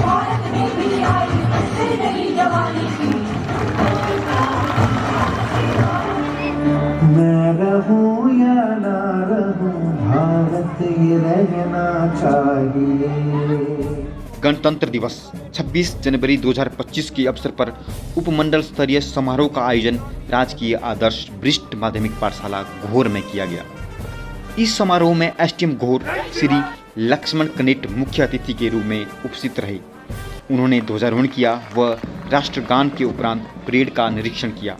भारत में भी आई फिर नई जवानी की। मैं रहूं या ना रहूं, भारत ये रहना चाहिए। गणतंत्र दिवस 26 जनवरी 2025 के अवसर पर उपमंडल स्तरीय समारोह का आयोजन राजकीय आदर्श वरिष्ठ माध्यमिक पाठशाला घोर में किया गया। इस समारोह में एसडीएम घोर श्री लक्ष्मण कनेट मुख्य अतिथि के रूप में उपस्थित रहे। उन्होंने ध्वजारोहण किया व राष्ट्रगान के उपरांत परेड का निरीक्षण किया।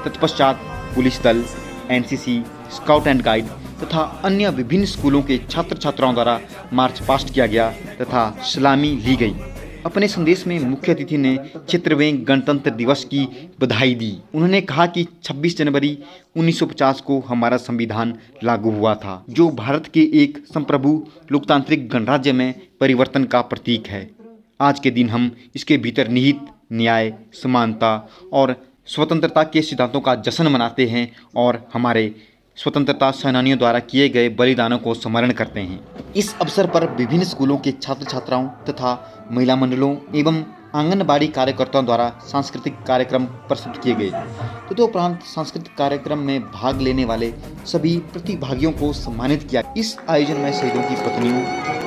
तत्पश्चात पुलिस दल, एनसीसी, स्काउट एंड गाइड तथा अन्य विभिन्न स्कूलों के छात्र छात्राओं द्वारा मार्च पास्ट किया गया तथा सलामी ली गई। अपने संदेश में मुख्य अतिथि ने क्षेत्रवें गणतंत्र दिवस की बधाई दी। उन्होंने कहा कि 26 जनवरी 1950 को हमारा संविधान लागू हुआ था, जो भारत के एक संप्रभु लोकतांत्रिक गणराज्य में परिवर्तन का प्रतीक है। आज के दिन हम इसके भीतर निहित न्याय, समानता और स्वतंत्रता के सिद्धांतों का जश्न मनाते हैं और हमारे स्वतंत्रता सेनानियों द्वारा किए गए बलिदानों को स्मरण करते हैं। इस अवसर पर विभिन्न स्कूलों के छात्र छात्राओं तथा महिला मंडलों एवं आंगनबाड़ी कार्यकर्ताओं द्वारा सांस्कृतिक कार्यक्रम प्रस्तुत किए गए। तदुपरांत सांस्कृतिक कार्यक्रम में भाग लेने वाले सभी प्रतिभागियों को सम्मानित किया। इस आयोजन में शहीदों की पत्नियों,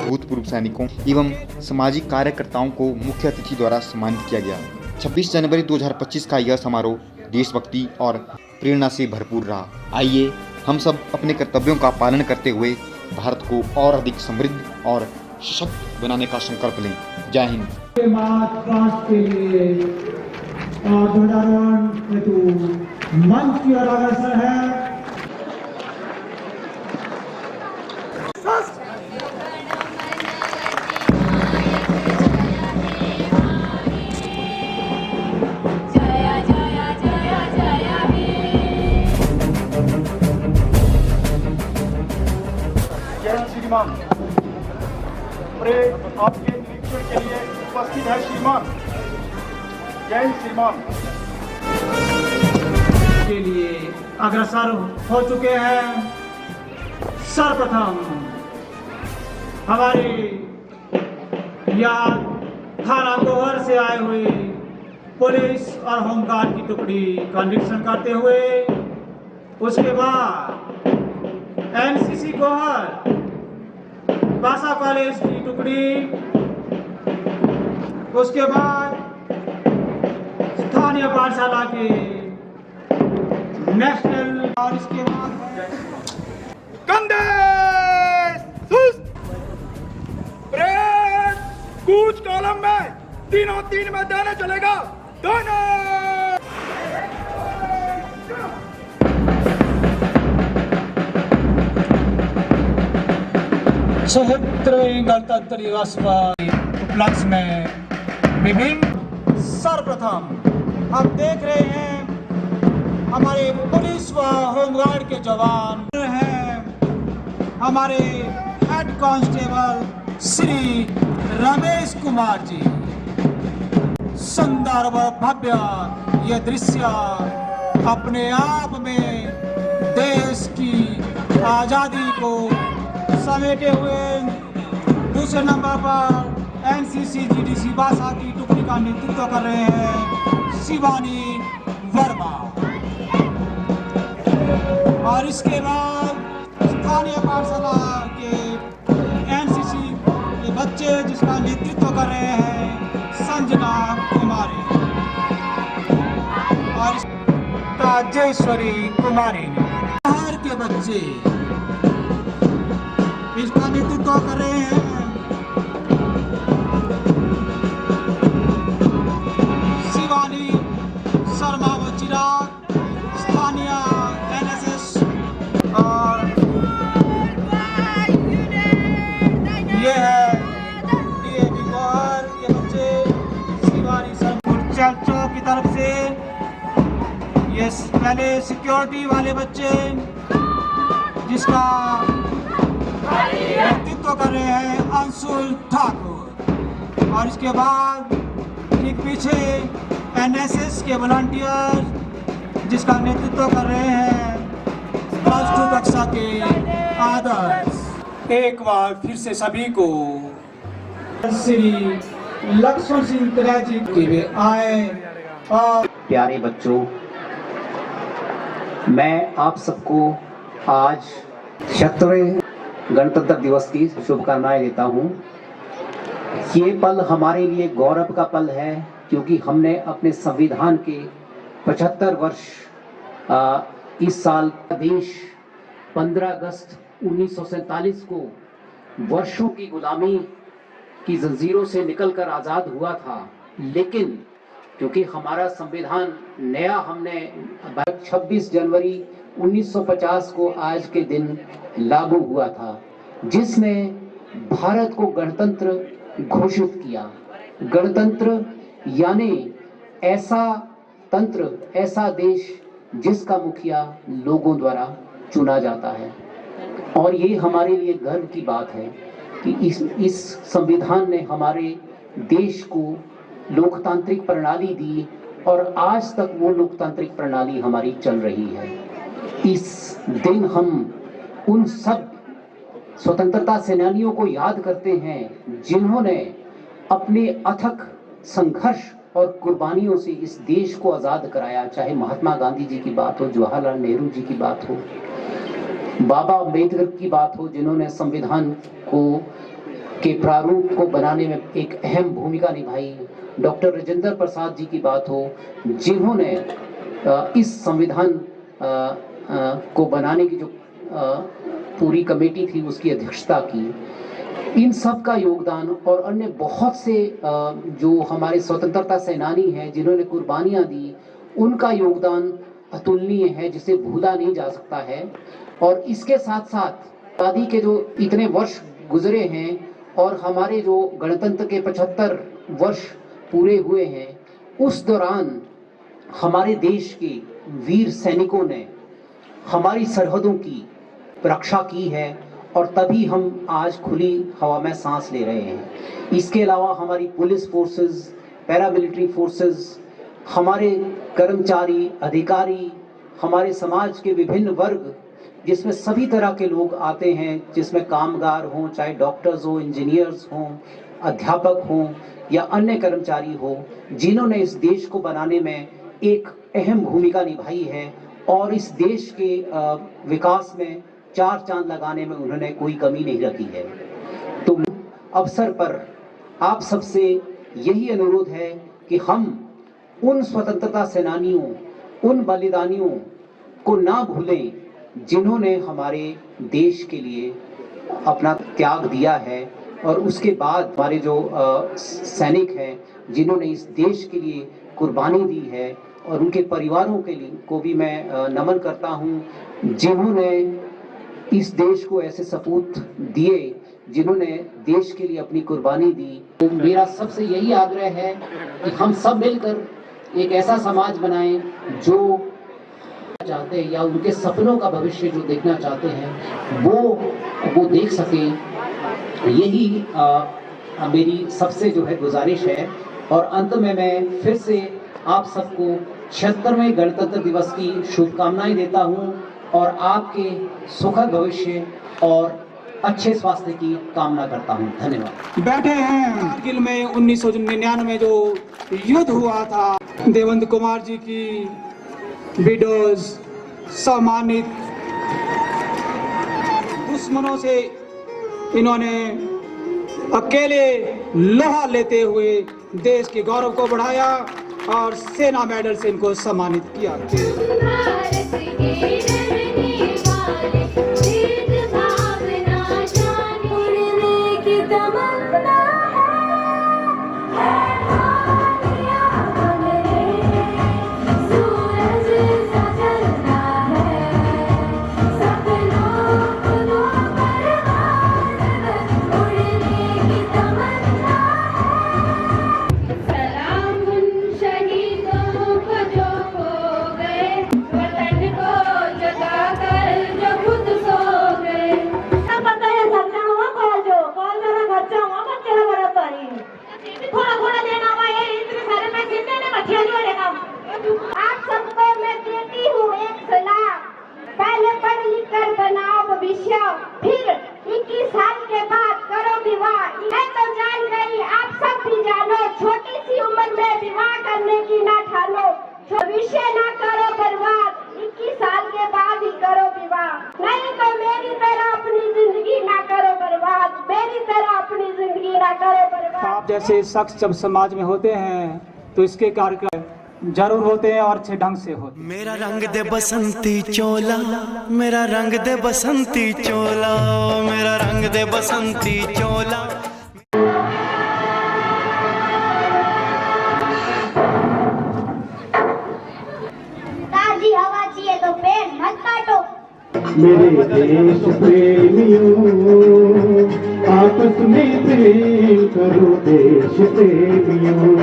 भूतपूर्व सैनिकों एवं सामाजिक कार्यकर्ताओं को मुख्य अतिथि द्वारा सम्मानित किया गया। 26 जनवरी 2025 का यह समारोह देशभक्ति और प्रेरणा से भरपूर रहा। आइए हम सब अपने कर्तव्यों का पालन करते हुए भारत को और अधिक समृद्ध और सशक्त बनाने का संकल्प लें। जय हिंद। राष्ट्र के लिए ध्वजारोहण हेतु मंच की ओर अग्रसर है। श्रीमान परेड आपके निरीक्षण के लिए उपस्थित है। श्रीमान जय हिंद। श्रीमान के लिए अग्रसर हो चुके हैं। सर्वप्रथम हमारे याद थाना गोहर से आए हुए पुलिस और होमगार्ड की टुकड़ी का निरीक्षण करते हुए, उसके बाद एनसीसी गोहर बासा कॉलेज की टुकड़ी, उसके बाद स्थानीय पाठशाला के नेशनल, और इसके बाद कंधे सुस्त परेड कूच कॉलम में तीनों तीन में देने चलेगा। दोनों सशस्त्र गणतंत्र दिवस पर उपलक्ष्य में विभिन्न, सर्वप्रथम हम देख रहे हैं हमारे पुलिस व होमगार्ड के जवान हैं। हमारे हेड कांस्टेबल श्री रमेश कुमार जी। सुंदर व भव्य ये दृश्य अपने आप में देश की आज़ादी को समेटे हुए। दूसरे नंबर पर एनसीसी जीडीसी बासा की टुकड़ी का नेतृत्व कर रहे हैं शिवानी वर्मा, और इसके बाद स्थानीय पाठशाला के एनसीसी के बच्चे जिसका नेतृत्व कर रहे हैं संजना कुमारी और राजेश्वरी कुमारी। बिहार के बच्चे इसका नेतृत्व कर रहे हैं शिवानी शर्मा व चिराग, स्थानीय एनएसएस, और ये है डीएवी गोहर के बच्चे शिवानी शर्मा चौक की तरफ से। ये पहले सिक्योरिटी वाले बच्चे जिसका नेतृत्व कर रहे हैं अंशुल ठाकुर, और इसके बाद ठीक पीछे एनएसएस के वॉलंटियर जिसका नेतृत्व कर रहे हैं +2 का सुरक्षा के आदर्श। एक बार फिर से सभी को श्री लक्ष्मण सिंह तिवारी जी के वे आए और प्यारे बच्चों, मैं आप सबको आज 76वें गणतंत्र दिवस की शुभकामनाएं देता हूं। ये पल हमारे लिए गौरव का पल है, क्योंकि हमने अपने संविधान के 75 वर्ष इस साल देश 15 अगस्त 1947 को वर्षों की गुलामी की जंजीरों से निकलकर आज़ाद हुआ था। लेकिन क्योंकि हमारा संविधान नया हमने 26 जनवरी 1950 को आज के दिन लागू हुआ था, जिसने भारत को गणतंत्र घोषित किया। गणतंत्र यानी ऐसा तंत्र, ऐसा देश जिसका मुखिया लोगों द्वारा चुना जाता है। और ये हमारे लिए गर्व की बात है कि इस संविधान ने हमारे देश को लोकतांत्रिक प्रणाली दी और आज तक वो लोकतांत्रिक प्रणाली हमारी चल रही है। इस दिन हम उन सब स्वतंत्रता सेनानियों को याद करते हैं जिन्होंने अपने अथक संघर्ष और कुर्बानियों से इस देश को आज़ाद कराया। चाहे महात्मा गांधी जी की बात हो, जवाहरलाल नेहरू जी की बात हो, बाबा अम्बेडकर की बात हो, जिन्होंने संविधान के प्रारूप को बनाने में एक अहम भूमिका निभाई, डॉक्टर राजेंद्र प्रसाद जी की बात हो, जिन्होंने इस संविधान को बनाने की जो पूरी कमेटी थी उसकी अध्यक्षता की। इन सब का योगदान और अन्य बहुत से जो हमारे स्वतंत्रता सेनानी हैं जिन्होंने कुर्बानियां दी, उनका योगदान अतुलनीय है, जिसे भूला नहीं जा सकता है। और इसके साथ साथ आज़ादी के जो इतने वर्ष गुजरे हैं और हमारे जो गणतंत्र के 75 वर्ष पूरे हुए हैं, उस दौरान हमारे देश के वीर सैनिकों ने हमारी सरहदों की रक्षा की है और तभी हम आज खुली हवा में सांस ले रहे हैं। इसके अलावा हमारी पुलिस फोर्सेस, पैरामिलिट्री फोर्सेस, हमारे कर्मचारी, अधिकारी, हमारे समाज के विभिन्न वर्ग, जिसमें सभी तरह के लोग आते हैं, जिसमें कामगार हों, चाहे डॉक्टर्स हों, इंजीनियर्स हों, अध्यापक हों या अन्य कर्मचारी हो, जिन्होंने इस देश को बनाने में एक अहम भूमिका निभाई है और इस देश के विकास में 4 चांद लगाने में उन्होंने कोई कमी नहीं रखी है। तो अवसर पर आप सबसे यही अनुरोध है कि हम उन स्वतंत्रता सेनानियों, उन बलिदानियों को ना भूलें जिन्होंने हमारे देश के लिए अपना त्याग दिया है और उसके बाद हमारे जो सैनिक हैं जिन्होंने इस देश के लिए कुर्बानी दी है, और उनके परिवारों के लिए को भी मैं नमन करता हूं, जिन्होंने इस देश को ऐसे सपूत दिए, जिन्होंने देश के लिए अपनी कुर्बानी दी। तो मेरा सबसे यही आग्रह है कि हम सब मिलकर एक ऐसा समाज बनाएं जो चाहते हैं या उनके सपनों का भविष्य जो देखना चाहते हैं वो देख सके। यही मेरी सबसे जो है गुजारिश है। और अंत में मैं फिर से आप सबको 76वें गणतंत्र दिवस की शुभकामनाएं देता हूं और आपके सुखद भविष्य और अच्छे स्वास्थ्य की कामना करता हूं। धन्यवाद। बैठे हैं कारगिल में 1999 में जो युद्ध हुआ था, देवेंद्र कुमार जी की विडोज सम्मानित। दुश्मनों से इन्होंने अकेले लोहा लेते हुए देश के गौरव को बढ़ाया और सेना मेडल से इनको सम्मानित किया। भारत के डरने वाले भेद भाव ना जाने, उड़ने की तमन्ना है आनियां हमें, सूरज सा जलना है, सपनों को परवाज़ है, उड़ने की तमन्ना है। सलाम उन शहीदों को जो खो गए, वतन को जगा भविष्य। फिर 21 साल के बाद करो विवाह। मैं तो जान गई, आप सब भी जानो, छोटी सी उम्र में विवाह करने की ना ठानो। भविष्य ना करो बर्बाद, 21 साल के बाद ही करो विवाह। नहीं तो मेरी तरह अपनी जिंदगी ना करो बर्बाद, मेरी तरह अपनी जिंदगी ना करो बर्बाद। आप जैसे शख्स जब समाज में होते हैं तो इसके कार्यक्रम जरूर होते हैं और अच्छे ढंग से होते हैं। मेरा रंग दे बसंती चोला, मेरा रंग दे बसंती चोला, मेरा रंग दे बसंती चोला। ताजी हवा चाहिए तो पेड़ मत काटो। मेरे देश प्रेमियों, आपस में प्रेम करो देश प्रेमियों।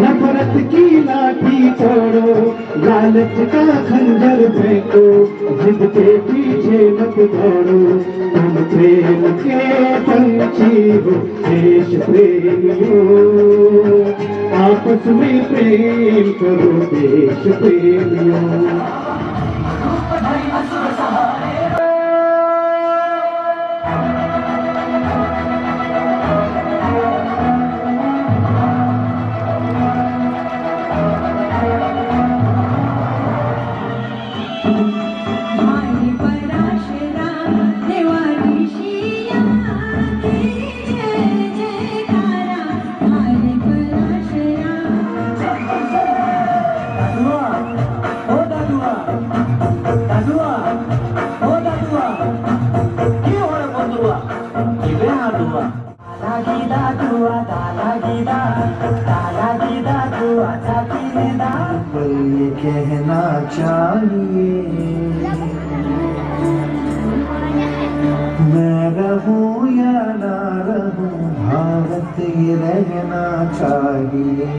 नफरत की लाठी छोड़ो, लालच का खंजर फेंको, जिद के पीछे मत दौड़ो। तुम प्रेम के पंछी हो देश प्रेमियों, आपस में प्रेम करो देश प्रेमियों। ये कहना चाहिए, मैं रहूं या ना रहूं, भारत ये रहना चाहिए।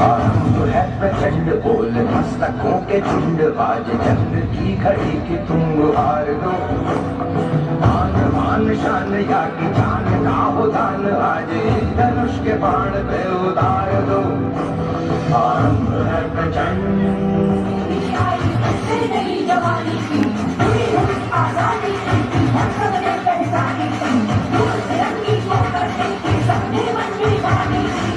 आरंभ है प्रचंड बोल मस्तकों के झुंड, आज जंग की घड़ी की तुम हार दो। आन मान शान या की जान का हो दान, आज धनुष के बाण पे उतार दो। आरंभ है प्रचंड जवानी की आजादी की हम सबने पहचानी थी, दूर से रंगी को करने की सबने मंजिल पानी थी।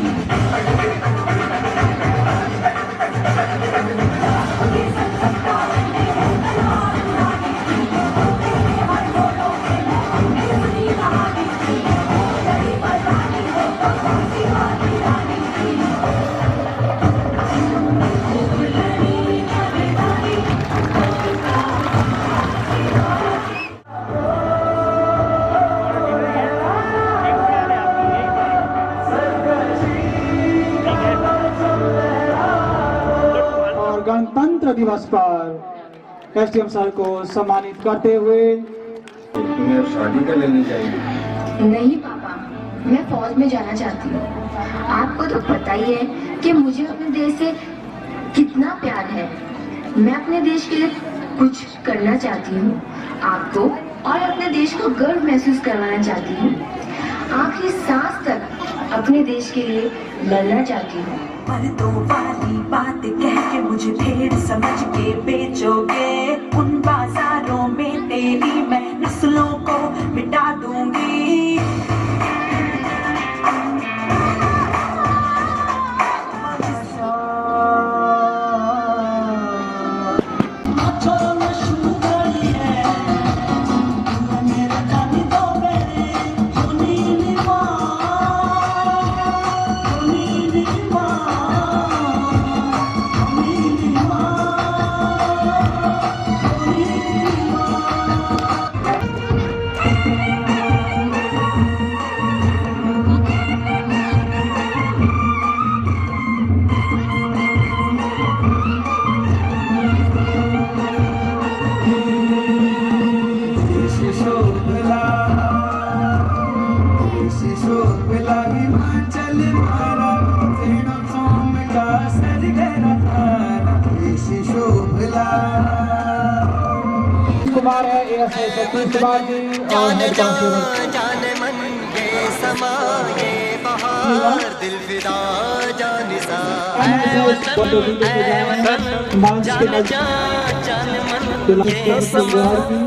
गणतंत्र दिवस पर एसडीएम सर को सम्मानित करते हुए तुम्हें अब शादी कर लेनी चाहिए। नहीं पापा, मैं फौज में जाना चाहती हूँ। आपको तो पता ही है कि मुझे अपने देश से कितना प्यार है। मैं अपने देश के लिए कुछ करना चाहती हूँ, आपको और अपने देश को गर्व महसूस करवाना चाहती हूँ। आखिरी सांस तक अपने देश के लिए लड़ना चाहती हूँ। पर दो वाली बात कह के मुझे ढेर समझ के बेचोगे, उन बाजारों में तेरी मैं नस्लों को मिटा दूंगी। कुमार है एएसआई सतीश कुमार जी और हेड कांस्टेबल जाने मन ये समा ये बहार दिल फिदा जानिसा ऐ वतन जान जा ये समा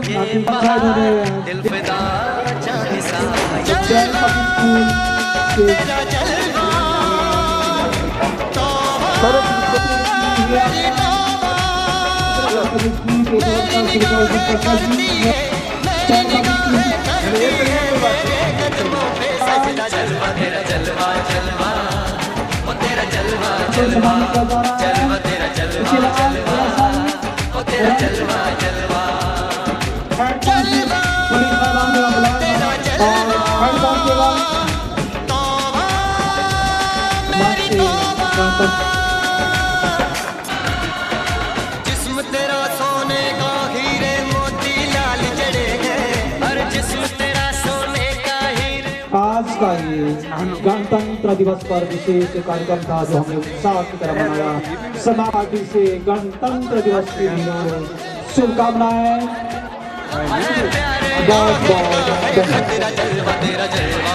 ये बहार दिल फिदा चाहे साथ जलवा तेरा जलवा मेरी सजदा जलवा तेरा जलवा जलवा ओ तेरा जलवा जलवा जलवा तेरा जलवा जलवा ओ तेरा जलवा जलवा जलवा तेरा जलवा तौबा मेरी तौबा जिस्म तेरा सोने का हीरे मोती लाल जड़े हैं हर जिस्म तेरा सोने का हीरे। आज का ये गणतंत्र दिवस पर विशेष कार्यक्रम था जो हमने उत्साह की तरह मनाया। समा पार्टी से गणतंत्र दिवस की शुभकामनाएं। बहुत बहुत तेरा जलवा तेरा जलवा